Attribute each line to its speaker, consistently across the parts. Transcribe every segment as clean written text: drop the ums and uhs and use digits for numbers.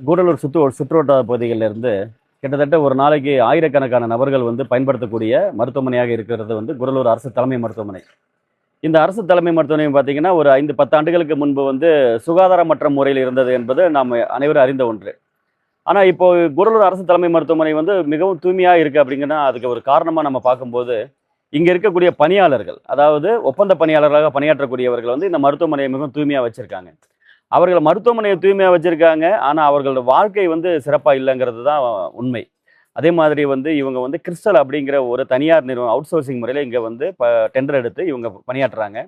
Speaker 1: கூடலூர் சுற்றுவட்டார பகுதிகளிலிருந்து கிட்டத்தட்ட ஒரு நாளைக்கு ஆயிரக்கணக்கான நபர்கள் பயன்படுத்தக்கூடிய மருத்துவமனையாக இருக்கிறது கூடலூர் அரசு தலைமை மருத்துவமனை. இந்த அரசு தலைமை மருத்துவமனை பார்த்தீங்கன்னா, ஒரு 5, 10 ஆண்டுகளுக்கு முன்பு சுகாதாரமற்ற முறையில் இருந்தது என்பது நாம் அனைவரும் அறிந்த ஒன்று. ஆனா, இப்போ கூடலூர் அரசு தலைமை மருத்துவமனை மிகவும் தூய்மையா இருக்கு அப்படிங்கன்னா, அதுக்கு ஒரு காரணமா நம்ம பார்க்கும்போது, இங்க இருக்கக்கூடிய பணியாளர்கள், அதாவது ஒப்பந்த பணியாளர்களாக பணியாற்றக்கூடியவர்கள் இந்த மருத்துவமனையை மிகவும் தூய்மையா வச்சிருக்காங்க. அவர்கள் மருத்துவமனையை தூய்மையா வச்சிருக்காங்க. ஆனா, அவர்களோட வாழ்க்கை சிறப்பா இல்லங்கிறது தான் உண்மை. அதே மாதிரி இவங்க கிறிஸ்டல் அப்படிங்கிற ஒரு தனியார் நிறுவனம் அவுட் சோர்சிங் முறையில இங்க டெண்டர் எடுத்து இவங்க பணியாற்றுறாங்க.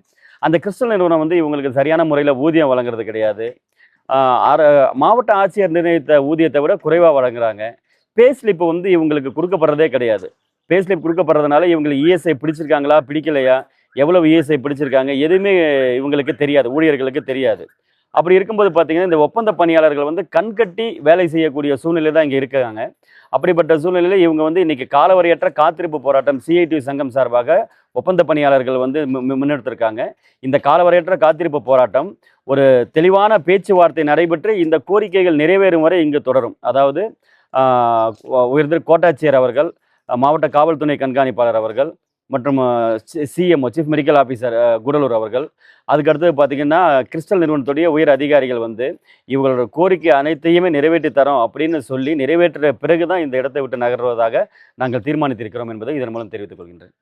Speaker 1: அந்த கிறிஸ்டல் நிறுவனம் இவங்களுக்கு சரியான முறையில ஊதியம் வழங்குறது கிடையாது. ஆ ஆர மாவட்ட ஆட்சியர் நிர்ணயித்த ஊதியத்தை விட குறைவா வழங்குறாங்க. பே ஸ்லிப் இவங்களுக்கு குடுக்கப்படுறதே கிடையாது. பே ஸ்லிப் குடுக்கப்படுறதுனால இவங்களுக்கு இஎஸ்ஐ பிடிச்சிருக்காங்களா? பிடிக்கலையா? எவ்வளவு இஎஸ்ஐ பிடிச்சிருக்காங்க? எதுவுமே இவங்களுக்கு தெரியாது. ஊழியர்களுக்கு தெரியாது. அப்படி இருக்கும்போது பார்த்தீங்கன்னா, இந்த ஒப்பந்த பணியாளர்கள் கண்கட்டி வேலை செய்யக்கூடிய சூழ்நிலை தான் இங்க இருக்காங்க. அப்படிப்பட்ட சூழ்நிலையில இவங்க இன்னைக்கு காலவரையற்ற காத்திருப்பு போராட்டம் சிஐடியு சங்கம் சார்பாக ஒப்பந்த பணியாளர்கள் முன்னெடுத்திருக்காங்க. இந்த காலவரையற்ற காத்திருப்பு போராட்டம் ஒரு தெளிவான பேச்சுவார்த்தை நடைபெற்று இந்த கோரிக்கைகள் நிறைவேறும் வரை இங்கு தொடரும். அதாவது உயர்திரு கோட்டாட்சியர் அவர்கள், மாவட்ட காவல் துணை கண்காணிப்பாளர் அவர்கள் மற்றும் CMO chief medical officer Gudalur அவர்கள், அதுக்கடுத்து பார்த்தீங்கன்னா கிறிஸ்டல் நிறுவனத்துடைய உயர் அதிகாரிகள் இவங்களோட கோரிக்கை அனைத்தையுமே நிறைவேற்றி தரோம் அப்படின்னு சொல்லி நிறைவேற்ற பிறகு தான் இந்த இடத்தை விட்டு நகர்வதாக நாங்கள் தீர்மானித்திருக்கிறோம் என்பதை இதன் மூலம் தெரிவித்துக் கொள்கின்றேன்.